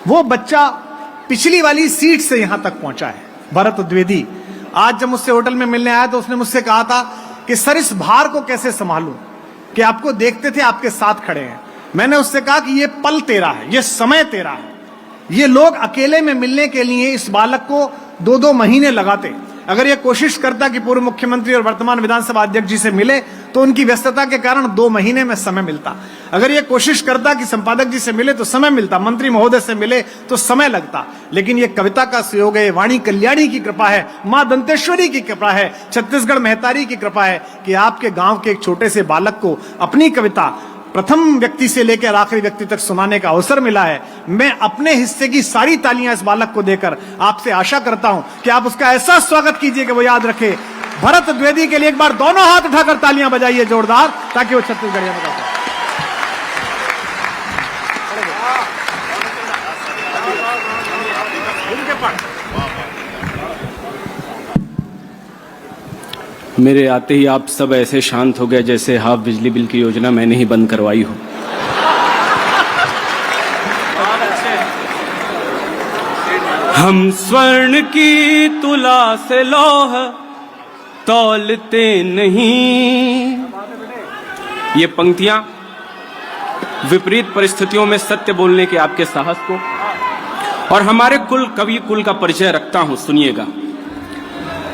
वो बच्चा पिछली वाली सीट से यहां तक पहुंचा है, भरत द्विवेदी। आज जब मुझसे होटल में मिलने आया तो उसने मुझसे कहा था कि सर इस भार को कैसे संभालूं, कि आपको देखते थे आपके साथ खड़े हैं। मैंने उससे कहा कि ये पल तेरा है, ये समय तेरा है। ये लोग अकेले में मिलने के लिए इस बालक को 2-2 महीने लगाते। अगर ये कोशिश करता कि पूर्व मुख्यमंत्री और वर्तमान विधानसभा अध्यक्ष जी से मिले तो उनकी व्यस्तता के कारण 2 महीने में समय मिलता। अगर ये कोशिश करता कि संपादक जी से मिले तो समय मिलता, मंत्री महोदय से मिले तो समय लगता। लेकिन ये कविता का सहयोग है, वाणी कल्याणी की कृपा है, मां दंतेश्वरी की कृपा है, छत्तीसगढ़ महतारी की कृपा है कि आपके गांव के एक छोटे से बालक को अपनी कविता प्रथम व्यक्ति से लेकर आखिरी व्यक्ति तक सुनाने का अवसर मिला है। मैं अपने हिस्से की सारी तालियां इस बालक को देकर आपसे आशा करता हूं कि आप उसका ऐसा स्वागत कीजिए कि वो याद रखे। भरत द्विवेदी के लिए एक बार दोनों हाथ उठाकर तालियां बजाइए जोरदार, ताकि वो छत्तीसगढ़िया में कर मेरे आते ही आप सब ऐसे शांत हो गए जैसे हाफ बिजली बिल की योजना मैंने ही बंद करवाई हो। हम स्वर्ण की तुला से लौह तौलते नहीं। ये पंक्तियां विपरीत परिस्थितियों में सत्य बोलने के आपके साहस को और हमारे कुल कवि कुल का परिचय रखता हूं। सुनिएगा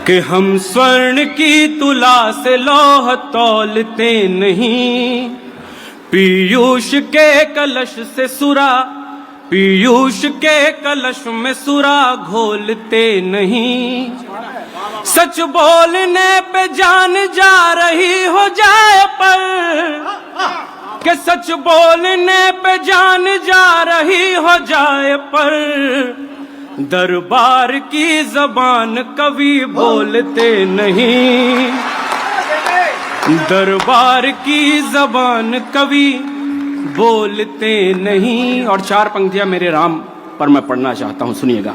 कि हम स्वर्ण की तुला से लौह तौलते नहीं, पीयूष के कलश से सुरा, पीयूष के कलश में सुरा घोलते नहीं। सच बोलने पे जान जा रही हो जाए पर, कि सच बोलने पे जान जा रही हो जाए पर, दरबार की जबान कवि बोलते नहीं। दरबार की जबान कवि बोलते नहीं। और 4 पंक्तियां मेरे राम पर मैं पढ़ना चाहता हूं, सुनिएगा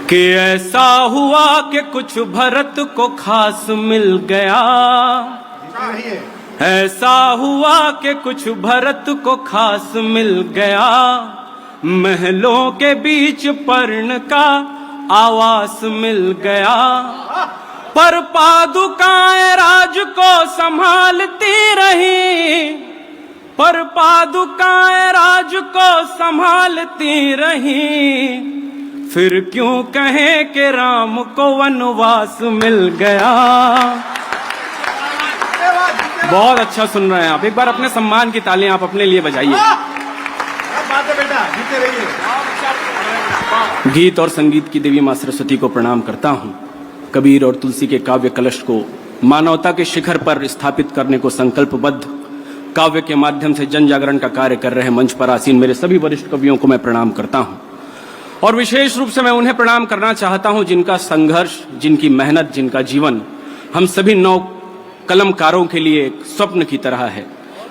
कि ऐसा हुआ कि कुछ भरत को खास मिल गया, ऐसा हुआ कि कुछ भरत को खास मिल गया, महलों के बीच पर्ण का आवास मिल गया, पर पादुकाएं राज को संभालती रही, पर पादुकाएं राज को संभालती रही, फिर क्यों कहें कि राम को वनवास मिल गया। बहुत अच्छा सुन रहे हैं आप। एक बार अपने सम्मान की तालियां आप अपने लिए बजाइए। गीत और संगीत की देवी मां सरस्वती को प्रणाम करता हूं। कबीर और तुलसी के काव्य कलश को मानवता के शिखर पर स्थापित करने को संकल्पबद्ध काव्य के माध्यम से जन जागरण का कार्य कर रहे मंच पर आसीन मेरे सभी वरिष्ठ कवियों को मैं प्रणाम करता हूं। और विशेष रूप से मैं उन्हें प्रणाम करना चाहता हूं जिनका संघर्ष, जिनकी मेहनत, जिनका जीवन हम सभी 9 कलमकारों के लिए एक स्वप्न की तरह है,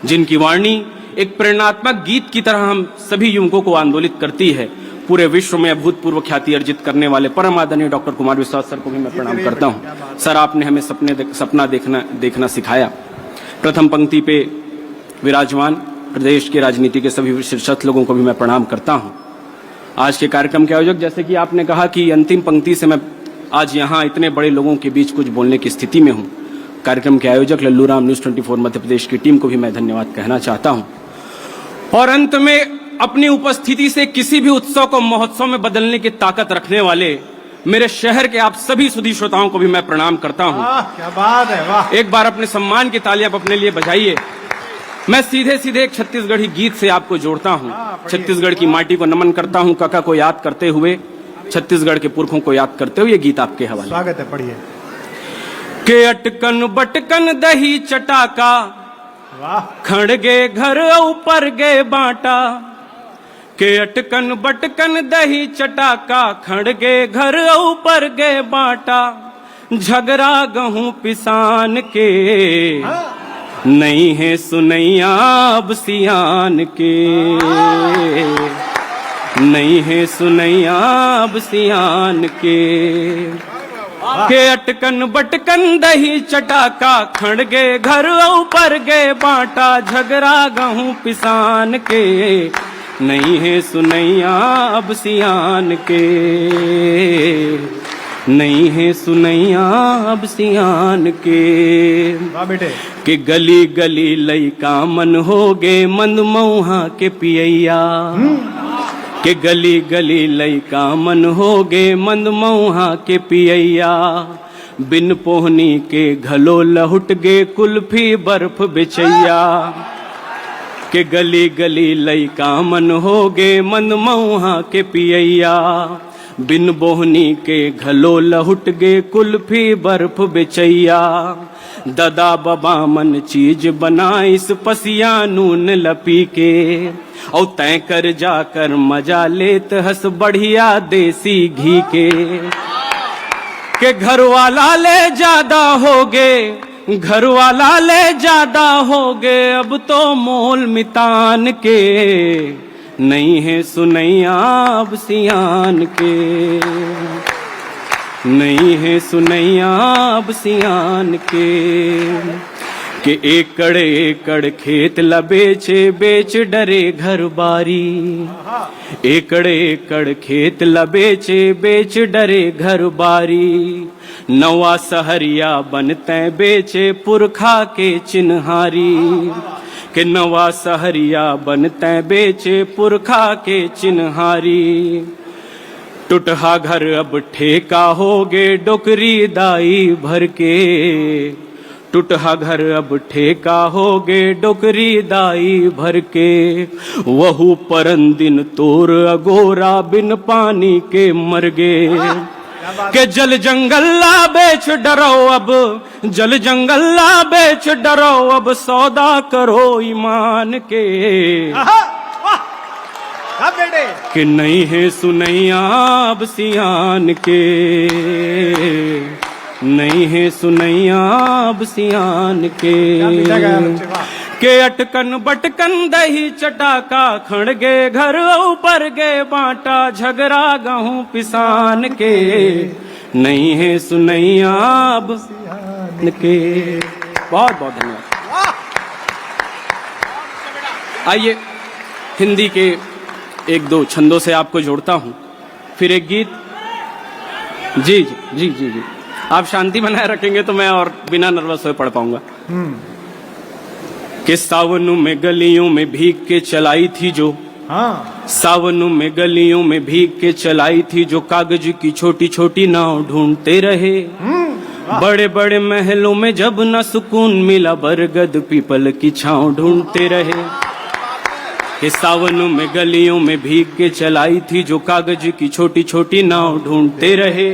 जिनकी वाणी एक प्रेरणात्मक गीत की तरह हम सभी युवकों को आंदोलित करती है। पूरे विश्व में अभूतपूर्व ख्याति अर्जित करने वाले परम आदरणीय डॉक्टर कुमार विश्वास सर को भी मैं प्रणाम करता हूं। सर, आपने हमें सपना देखना सिखाया। प्रथम पंक्ति पे विराजमान प्रदेश की राजनीति के सभी शीर्षस्थ लोगों को भी मैं प्रणाम करता हूं। आज के कार्यक्रम के आयोजक, जैसे कि आपने कहा कि अंतिम पंक्ति से मैं आज यहाँ इतने बड़े लोगों के बीच कुछ बोलने की स्थिति में हूँ। कार्यक्रम के आयोजक लल्लू राम, न्यूज 24 मध्य प्रदेश की टीम को भी मैं धन्यवाद कहना चाहता हूँ। और अंत में अपनी उपस्थिति से किसी भी उत्सव को महोत्सव में बदलने की ताकत रखने वाले मेरे शहर के आप सभी सुधी श्रोताओं को भी मैं प्रणाम करता हूँ। क्या बात है, वाह। एक बार अपने सम्मान की तालियां आप अपने लिए बजाइए। मैं सीधे सीधे एक छत्तीसगढ़ी गीत से आपको जोड़ता हूँ। छत्तीसगढ़ की माटी को नमन करता हूँ, काका को याद करते हुए, छत्तीसगढ़ के पुरखों को याद करते हुए ये गीत आपके हवाले। स्वागत है, पढ़िए। के अटकन बटकन दही चटाका, खड़ गे घर ऊपर गे बाटा, के अटकन बटकन दही चटाका, खड़ गे घर ऊपर गे बाटा, झगड़ा गहूं पिसान के, नहीं है सुनैया अब सियान के, नहीं है सुनैया अब सियान के अटकन बटकन दही चटाका, खड़ गे घर ऊपर गे बाटा, झगड़ा गहूं पिसान के, नहीं है सुनैया अब सियान के, नहीं है सुनैया अब सियान के। वाह बेटे। कि गली गली लइका मन हो गे मंद मऊहा के पियैया, कि गली गली लइका मन हो गे मंद मऊहा के पियैया। बिन पोहनी के घलो लहुट गे कुल्फी बर्फ बिछैया, के गली गली लइका मन हो गे मंद मऊहा के पियैया। बिन बोहनी के घलो लहुट गे कुल्फी बर्फ बिछैया। ददा बबा मन चीज बनाइस पसिया नून लपी के, औ तय कर जाकर मजा लेत हस बढ़िया देसी घी के घर वाला ले ज्यादा हो गे, घर वाला ले ज्यादा हो गे अब तो मोल मितान के। नहीं है सुनैया अब सियान के, नहीं है सुनैया अब सियान के एकड़ एकड़ खेत ला बेचे बेच डरे घर बारी, एकड़ एकड़ खेत ला बेचे बेच डरे घर बारी। नवा सहरिया बनते बेचे पुरखा के चिन्हारी, के नवा सहरिया बनते बेचे पुरखा के चिन्हारी। टूटहा घर अब ठेका हो गे डोकरी दाई भर के, टूटहा घर अब ठेका हो गे डोकरी दाई भर के। वहु परन दिन तोर अगोरा बिन पानी के मर गे, के जल जंगल ला बेच डरो अब, जल जंगल ला बेच डरो अब सौदा करो ईमान के। कि नहीं है सुनैया अब सियान के, नहीं है सुनैया अब सियान के अटकन बटकन दही चटाका खड़गे घर ऊपर गे बाटा झगड़ा गहूं पिसान के। नहीं है सुनैया अब सियान के। बहुत बहुत धन्यवाद। आइए हिंदी के एक दो छंदों से आपको जोड़ता हूं, फिर एक गीत। जी जी जी जी जी, आप शांति बनाए रखेंगे तो मैं और बिना नर्वस हुए पढ़ पाऊंगा। कि सावनों में गलियों में भीग के चलाई थी जो, हाँ सावनों में गलियों में भीग के चलाई थी जो, कागज की छोटी छोटी नाव ढूंढते रहे। बड़े बड़े महलों में जब न सुकून मिला, बरगद पीपल की छांव ढूंढते रहे। कि सावनों में गलियों में भीग के चलाई थी जो, कागज की छोटी छोटी नाव ढूंढते रहे।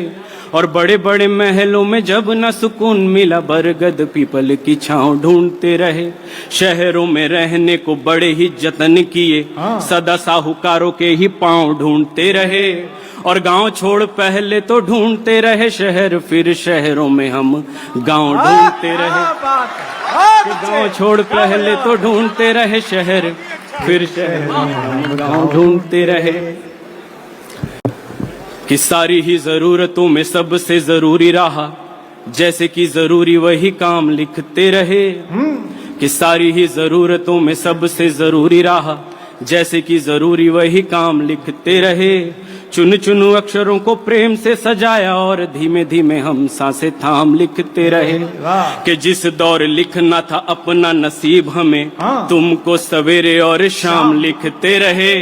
और बड़े बड़े महलों में जब न सुकून मिला, बरगद पीपल की छांव ढूंढते रहे। शहरों में रहने को बड़े ही जतन किए, सदा साहूकारों के ही पांव ढूंढते रहे। और गांव छोड़ पहले तो ढूंढते रहे शहर, फिर शहरों में हम गांव ढूंढते रहे। गांव छोड़ पहले तो ढूंढते रहे शहर, फिर शहर में हम गांव ढूंढते रहे। कि सारी ही जरूरतों में सबसे जरूरी रहा, जैसे कि जरूरी वही काम लिखते रहे। कि सारी ही जरूरतों में सबसे जरूरी रहा, जैसे कि जरूरी वही काम लिखते रहे। चुन चुन अक्षरों को प्रेम से सजाया और धीमे धीमे हम सांसें थाम लिखते रहे। कि जिस दौर लिखना था अपना नसीब हमें, तुमको सवेरे और शाम लिखते रहे।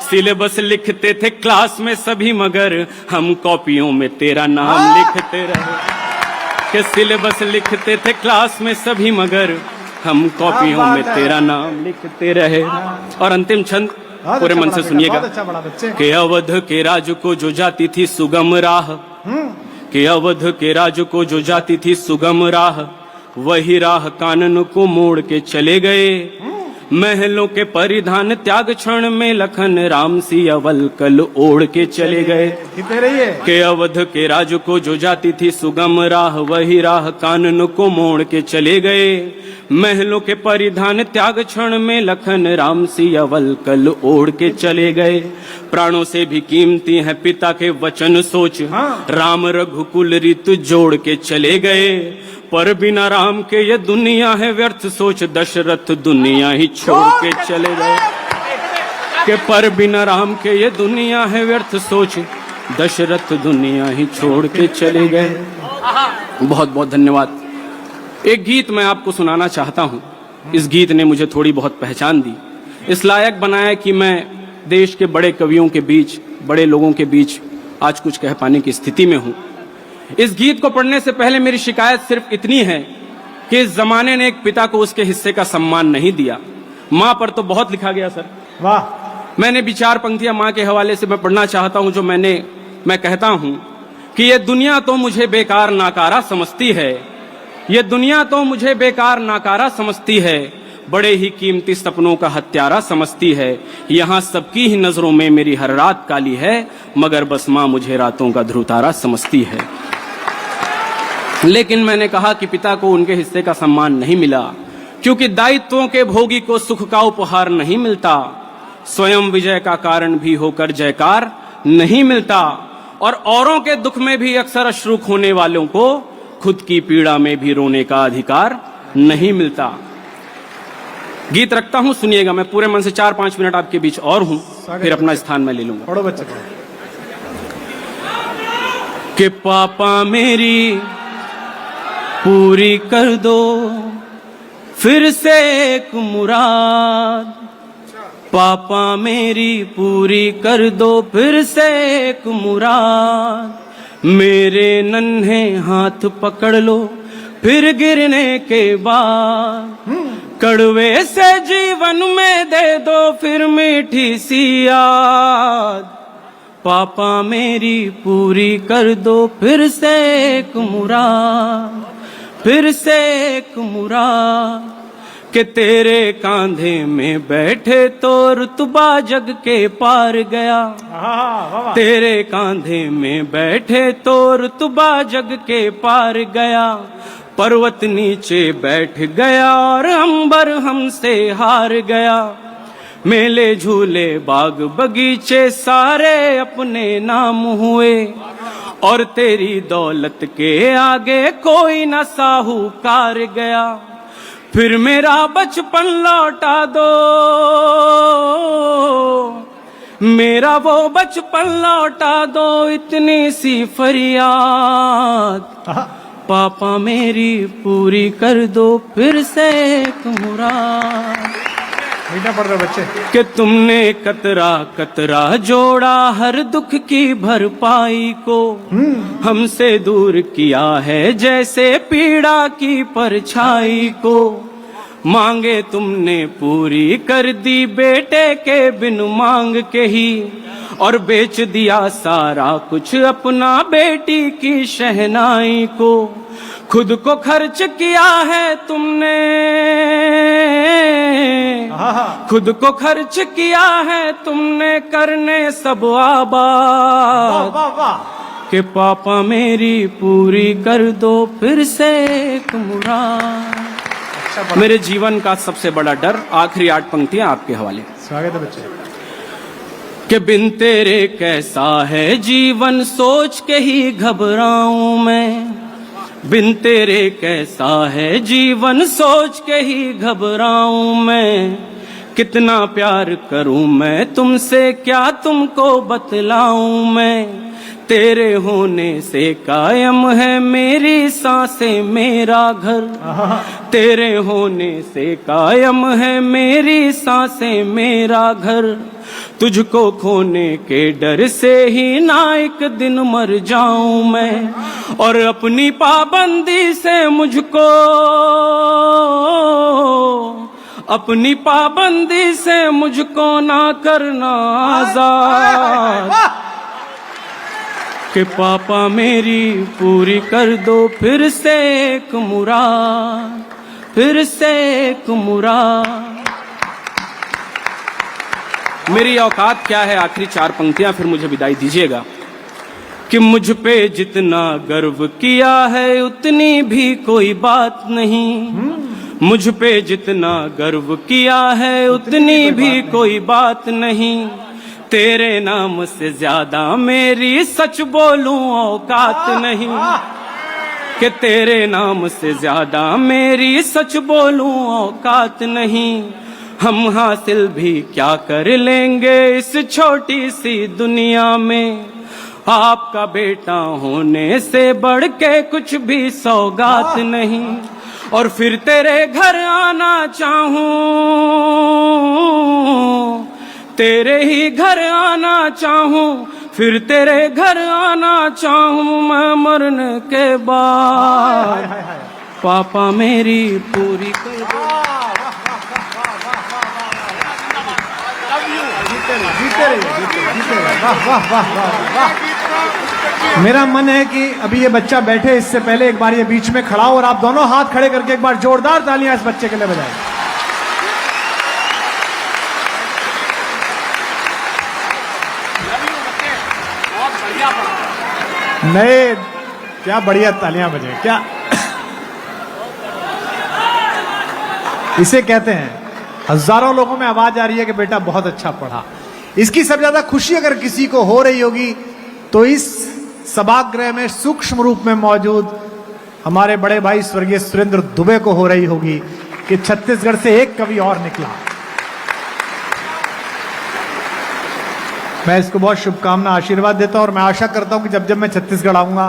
सिलेबस लिखते थे क्लास में सभी, मगर हम कॉपियों में तेरा नाम लिखते रहे। कि सिलेबस लिखते थे क्लास में सभी, मगर हम कॉपियों में तेरा नाम लिखते रहे। और अंतिम छंद पूरे मन से सुनिएगा। कि अवध के राज को जो जाती थी सुगम राह, कि अवध के राज को जो जाती थी सुगम राह, वही राह कानन को मोड़ के चले गए। महलों के परिधान त्याग क्षण में लखन राम सी अवल कल ओढ़ के चले गए। के अवध के राज को जो जाती थी सुगम राह, वही राह कानन को मोड़ के चले गए। महलों के परिधान त्याग क्षण में लखन राम सी अवल कल ओढ़ के चले गए। प्राणों से भी कीमती है पिता के वचन सोच, राम रघुकुल ऋतु जोड़ के चले गए। पर बिना राम के ये दुनिया है व्यर्थ सोच, दशरथ दुनिया ही छोड़ के चले गए। कि पर बिना राम के ये दुनिया है व्यर्थ सोच, दशरथ दुनिया ही छोड़ के चले गए। बहुत बहुत धन्यवाद। एक गीत मैं आपको सुनाना चाहता हूँ। इस गीत ने मुझे थोड़ी बहुत पहचान दी, इस लायक बनाया कि मैं देश के बड़े कवियों के बीच, बड़े लोगों के बीच आज कुछ कह पाने की स्थिति में हूँ। इस गीत को पढ़ने से पहले मेरी शिकायत सिर्फ इतनी है कि इस जमाने ने एक पिता को उसके हिस्से का सम्मान नहीं दिया। माँ पर तो बहुत लिखा गया सर। वाह। मैंने भी 4 पंक्तियां माँ के हवाले से मैं पढ़ना चाहता हूं, जो मैं कहता हूं कि ये दुनिया तो मुझे बेकार नाकारा समझती है, ये दुनिया तो मुझे बेकार नाकारा समझती है, बड़े ही कीमती सपनों का हत्यारा समझती है। यहाँ सबकी ही नजरों में मेरी हर रात काली है, मगर बस माँ मुझे रातों का ध्रुवतारा समझती है। लेकिन मैंने कहा कि पिता को उनके हिस्से का सम्मान नहीं मिला, क्योंकि दायित्वों के भोगी को सुख का उपहार नहीं मिलता, स्वयं विजय का कारण भी होकर जयकार नहीं मिलता, और औरों के दुख में भी अक्सर अश्रु खोने वालों को खुद की पीड़ा में भी रोने का अधिकार नहीं मिलता। गीत रखता हूं, सुनिएगा। मैं पूरे मन से 4-5 मिनट आपके बीच और हूं, फिर अपना स्थान मैं ले लूंगा। पढ़ो बच्चे। कि पापा मेरी पूरी कर दो फिर से एक मुराद, पापा मेरी पूरी कर दो फिर से एक मुराद, मेरे नन्हे हाथ पकड़ लो फिर गिरने के बाद, कड़वे से जीवन में दे दो फिर मीठी सी याद, पापा मेरी पूरी कर दो फिर से एक मुराद, फिर से एक मुराद, कि तेरे कांधे में बैठे तो रुतबा जग के पार गया, तेरे कांधे में बैठे तो रुतबा जग के पार गया, पर्वत नीचे बैठ गया और अंबर हमसे हार गया, मेले झूले बाग बगीचे सारे अपने नाम हुए, और तेरी दौलत के आगे कोई न साहूकार गया, फिर मेरा बचपन लौटा दो, मेरा वो बचपन लौटा दो, इतनी सी फरियाद, पापा मेरी पूरी कर दो फिर से एक मुराद। मीठा पढ़ रहे बच्चे। कि तुमने कतरा कतरा जोड़ा हर दुख की भरपाई को, हमसे दूर किया है जैसे पीड़ा की परछाई को, मांगे तुमने पूरी कर दी बेटे के बिन मांग के ही, और बेच दिया सारा कुछ अपना बेटी की शहनाई को, खुद को खर्च किया है तुमने, खुद को खर्च किया है तुमने करने सब आबाद, कि पापा मेरी पूरी कर दो फिर से एक मुराद। मेरे जीवन का सबसे बड़ा डर, आखिरी 8 पंक्तियां आपके हवाले। स्वागत है बच्चे। कि बिन तेरे कैसा है जीवन सोच के ही घबराऊं मैं, बिन तेरे कैसा है जीवन सोच के ही घबराऊं मैं, कितना प्यार करूं मैं तुमसे क्या तुमको बतलाऊं मैं, तेरे होने से कायम है मेरी सांसें मेरा घर, तेरे होने से कायम है मेरी सांसें मेरा घर, तुझको खोने के डर से ही ना एक दिन मर जाऊं मैं, और अपनी पाबंदी से मुझको, अपनी पाबंदी से मुझको ना करना आजाद, कि पापा मेरी पूरी कर दो फिर से एक मुराद, फिर से एक मुराद। मेरी औकात क्या है, आखिरी 4 पंक्तियां फिर मुझे विदाई दीजिएगा। कि मुझ पे जितना गर्व किया है उतनी भी कोई बात नहीं, मुझ पे जितना गर्व किया है उतनी भी कोई बात नहीं, तेरे नाम से ज्यादा मेरी सच बोलूं औकात नहीं, कि तेरे नाम से ज्यादा मेरी सच बोलूं औकात नहीं, हम हासिल भी क्या कर लेंगे इस छोटी सी दुनिया में। आपका बेटा होने से बढ़ के कुछ भी सौगात नहीं, और फिर तेरे घर आना चाहूं, तेरे ही घर आना चाहूं, फिर तेरे घर आना चाहूं मैं मरने के बाद। पापा मेरी पूरी कर दो। जीते रहिए। वाह वाह वाह वाह वाह। मेरा मन है कि अभी ये बच्चा बैठे इससे पहले एक बार ये बीच में खड़ा हो और आप दोनों हाथ खड़े करके एक बार जोरदार तालियां इस बच्चे के लिए बजाएं। नए क्या बढ़िया तालियां बजे क्या इसे कहते हैं। हजारों लोगों में आवाज आ रही है कि बेटा बहुत अच्छा पढ़ा। इसकी सबसे ज्यादा खुशी अगर किसी को हो रही होगी तो इस सभागृह में सूक्ष्म रूप में मौजूद हमारे बड़े भाई स्वर्गीय सुरेंद्र दुबे को हो रही होगी कि छत्तीसगढ़ से एक कवि और निकला। मैं इसको बहुत शुभकामना आशीर्वाद देता हूं और मैं आशा करता हूं कि जब जब मैं छत्तीसगढ़ आऊंगा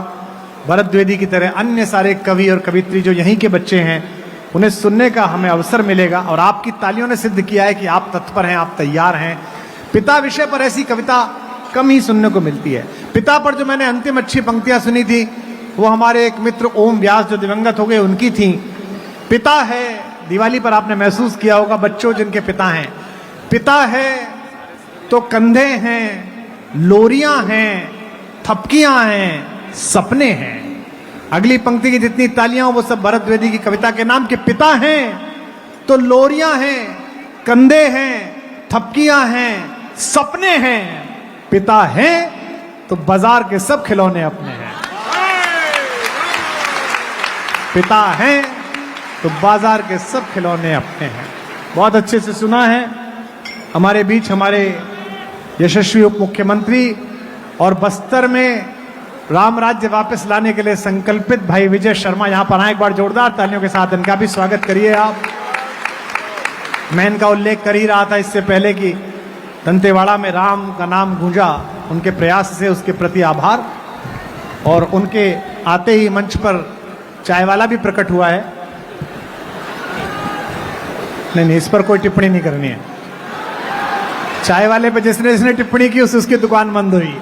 भरत द्विवेदी की तरह अन्य सारे कवि और कवित्री जो यहीं के बच्चे हैं उन्हें सुनने का हमें अवसर मिलेगा। और आपकी तालियों ने सिद्ध किया है कि आप तत्पर हैं, आप तैयार हैं। पिता विषय पर ऐसी कविता कम ही सुनने को मिलती है। पिता पर जो मैंने अंतिम अच्छी पंक्तियां सुनी थी वो हमारे एक मित्र ओम व्यास जो दिवंगत हो गए उनकी थी। पिता है, दिवाली पर आपने महसूस किया होगा बच्चों जिनके पिता हैं, पिता है तो कंधे हैं, लोरियां हैं, थपकियां हैं, सपने हैं। अगली पंक्ति की जितनी तालियां वो सब भरत द्विवेदी की कविता के नाम के। पिता हैं तो लोरियां हैं, कंधे हैं, थपकियां हैं, सपने हैं। पिता हैं तो बाजार के सब खिलौने अपने हैं। पिता हैं तो बाजार के सब खिलौने अपने हैं। बहुत अच्छे से सुना है। हमारे बीच हमारे यशस्वी उप मुख्यमंत्री और बस्तर में राम राज्य वापस लाने के लिए संकल्पित भाई विजय शर्मा यहां पर आए। एक बार जोरदार तालियों के साथ इनका भी स्वागत करिए आप। मैं इनका उल्लेख कर ही रहा था इससे पहले कि दंतेवाड़ा में राम का नाम गूंजा, उनके प्रयास से उसके प्रति आभार। और उनके आते ही मंच पर चाय वाला भी प्रकट हुआ है। नहीं, इस पर कोई टिप्पणी नहीं करनी है। चाय वाले पे जिसने टिप्पणी की उसकी दुकान बंद हुई।